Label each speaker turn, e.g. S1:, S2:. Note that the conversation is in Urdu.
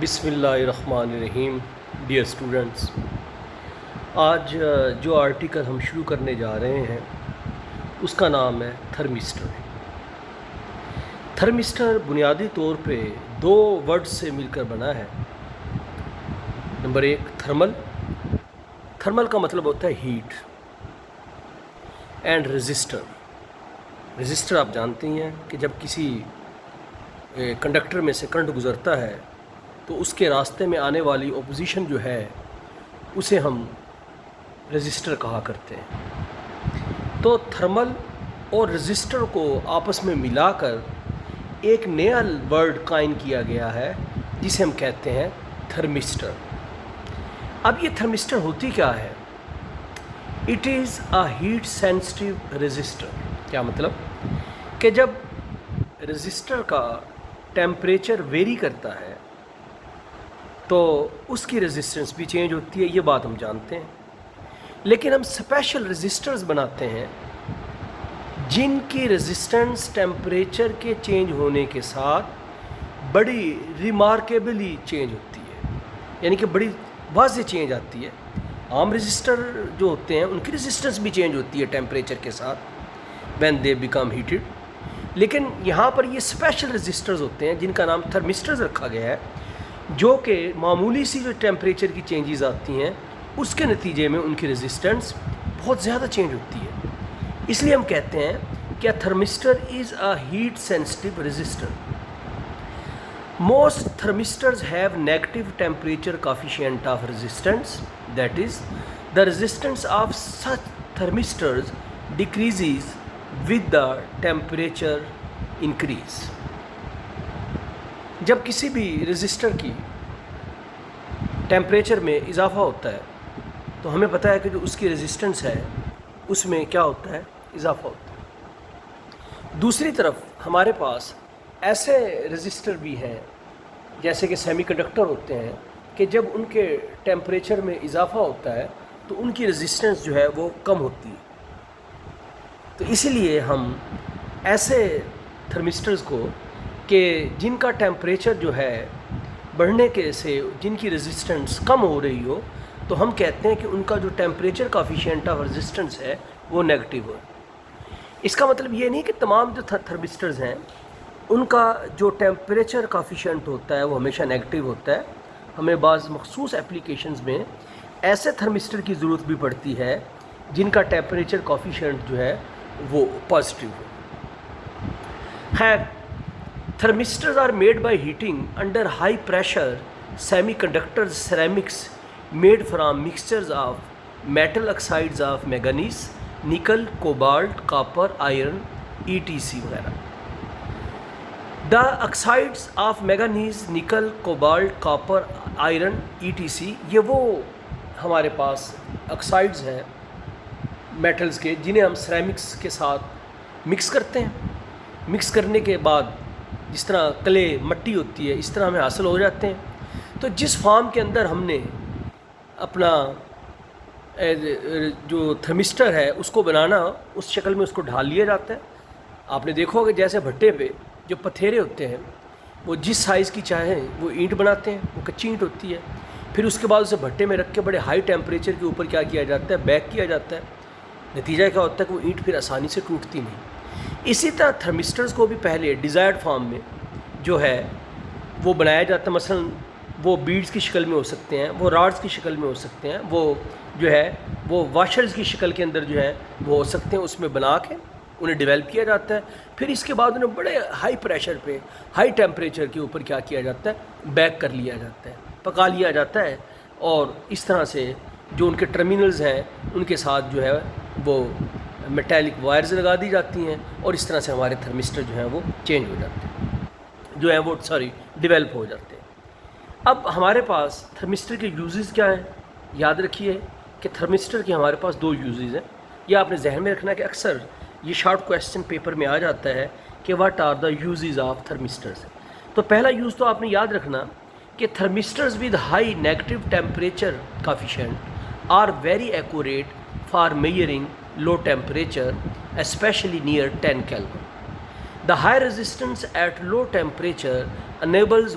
S1: بسم اللہ الرحمن الرحیم. ڈیئر اسٹوڈنٹس، آج جو آرٹیکل ہم شروع کرنے جا رہے ہیں اس کا نام ہے تھرمسٹر. تھرمسٹر بنیادی طور پہ دو ورڈ سے مل کر بنا ہے. نمبر ایک تھرمل. تھرمل کا مطلب ہوتا ہے ہیٹ، اینڈ رزسٹر. رزسٹر آپ جانتے ہیں کہ جب کسی کنڈکٹر میں سے کرنٹ گزرتا ہے تو اس کے راستے میں آنے والی اپوزیشن جو ہے اسے ہم رزسٹر کہا کرتے ہیں. تو تھرمل اور رزسٹر کو آپس میں ملا کر ایک نیا ورڈ قائم کیا گیا ہے جسے ہم کہتے ہیں تھرمسٹر. اب یہ تھرمسٹر ہوتی کیا ہے؟ It is a heat sensitive resistor. کیا مطلب؟ کہ جب رزسٹر کا ٹیمپریچر ویری کرتا ہے تو اس کی ریزسٹنس بھی چینج ہوتی ہے، یہ بات ہم جانتے ہیں. لیکن ہم اسپیشل رزسٹرز بناتے ہیں جن کی ریزسٹنس ٹیمپریچر کے چینج ہونے کے ساتھ بڑی ریمارکیبلی چینج ہوتی ہے، یعنی کہ بڑی واضح چینج آتی ہے. عام رزسٹر جو ہوتے ہیں ان کی ریزسٹنس بھی چینج ہوتی ہے ٹیمپریچر کے ساتھ وین دے بیکم ہیٹڈ. لیکن یہاں پر یہ اسپیشل رزسٹرز ہوتے ہیں جن کا نام تھرمسٹرز رکھا گیا ہے، جو کہ معمولی سی جو ٹیمپریچر کی چینجز آتی ہیں اس کے نتیجے میں ان کی ریزسٹنس بہت زیادہ چینج ہوتی ہے. اس لیے ہم کہتے ہیں کہ thermistor is a heat sensitive resistor. Most thermistors have negative temperature coefficient of resistance, that is the resistance of such thermistors decreases with the temperature increase. جب کسی بھی رزسٹر کی ٹیمپریچر میں اضافہ ہوتا ہے تو ہمیں پتہ ہے کہ جو اس کی ریزسٹنس ہے اس میں کیا ہوتا ہے؟ اضافہ ہوتا ہے. دوسری طرف ہمارے پاس ایسے رزسٹر بھی ہیں جیسے کہ سیمی کنڈکٹر ہوتے ہیں کہ جب ان کے ٹیمپریچر میں اضافہ ہوتا ہے تو ان کی ریزسٹنس جو ہے وہ کم ہوتی ہے. تو اسی لیے ہم ایسے تھرمسٹرز کو کہ جن کا ٹیمپریچر جو ہے بڑھنے کے سے جن کی ریزسٹنس کم ہو رہی ہو تو ہم کہتے ہیں کہ ان کا جو ٹیمپریچر کوفیشینٹ آف ریزسٹنس ہے وہ نیگیٹو ہو. اس کا مطلب یہ نہیں کہ تمام جو تھرمسٹرز ہیں ان کا جو ٹیمپریچر کوفیشینٹ ہوتا ہے وہ ہمیشہ نیگیٹو ہوتا ہے. ہمیں بعض مخصوص اپلیکیشنز میں ایسے تھرمسٹر کی ضرورت بھی پڑتی ہے جن کا ٹیمپریچر کوفیشینٹ جو ہے وہ پازیٹیو ہو. خیر، thermistors are made by heating under high pressure semiconductors ceramics made from mixtures of metal oxides of manganese, nickel, cobalt, copper, iron, etc. وغیرہ. The oxides of manganese, nickel, cobalt, copper, iron, etc. یہ وہ ہمارے پاس آکسائڈز ہیں میٹلز کے جنہیں ہم سیرامکس کے ساتھ مکس کرتے ہیں. مکس کرنے کے بعد جس طرح کلے مٹی ہوتی ہے اس طرح ہمیں حاصل ہو جاتے ہیں. تو جس فارم کے اندر ہم نے اپنا جو تھرمسٹر ہے اس کو بنانا اس شکل میں اس کو ڈھال لیا جاتا ہے. آپ نے دیکھا ہوگا جیسے بھٹے پہ جو پتھیرے ہوتے ہیں وہ جس سائز کی چاہیں وہ اینٹ بناتے ہیں، وہ کچی اینٹ ہوتی ہے، پھر اس کے بعد اسے بھٹے میں رکھ کے بڑے ہائی ٹیمپریچر کے اوپر کیا کیا جاتا ہے؟ بیک کیا جاتا ہے. نتیجہ کیا ہوتا ہے کہ وہ اینٹ پھر آسانی سے ٹوٹتی نہیں. اسی طرح تھرمسٹرز کو بھی پہلے ڈیزائرڈ فارم میں جو ہے وہ بنایا جاتا ہے. مثلا وہ بیڈز کی شکل میں ہو سکتے ہیں، وہ راڈز کی شکل میں ہو سکتے ہیں، وہ جو ہے وہ واشرز کی شکل کے اندر جو ہے وہ ہو سکتے ہیں. اس میں بنا کے انہیں ڈیولپ کیا جاتا ہے. پھر اس کے بعد انہیں بڑے ہائی پریشر پہ ہائی ٹیمپریچر کے اوپر کیا کیا جاتا ہے؟ بیک کر لیا جاتا ہے، پکا لیا جاتا ہے. اور اس طرح سے جو ان کے ٹرمینلز ہیں ان کے ساتھ جو ہے وہ میٹیلک وائرز لگا دی جاتی ہیں اور اس طرح سے ہمارے تھرمسٹر جو ہیں وہ چینج ہو جاتے ہیں، جو ہیں وہ ڈیولپ ہو جاتے ہیں. اب ہمارے پاس تھرمسٹر کے یوزز کیا ہیں؟ یاد رکھیے کہ تھرمسٹر کے ہمارے پاس دو یوزز ہیں. یہ آپ نے ذہن میں رکھنا ہے کہ اکثر یہ شارٹ کویسچن پیپر میں آ جاتا ہے کہ what are the uses of thermistors. تو پہلا یوز تو آپ نے یاد رکھنا کہ thermistors with high negative temperature coefficient are very accurate for measuring low temperature, especially near 10 Kelvin. The high resistance at low temperature enables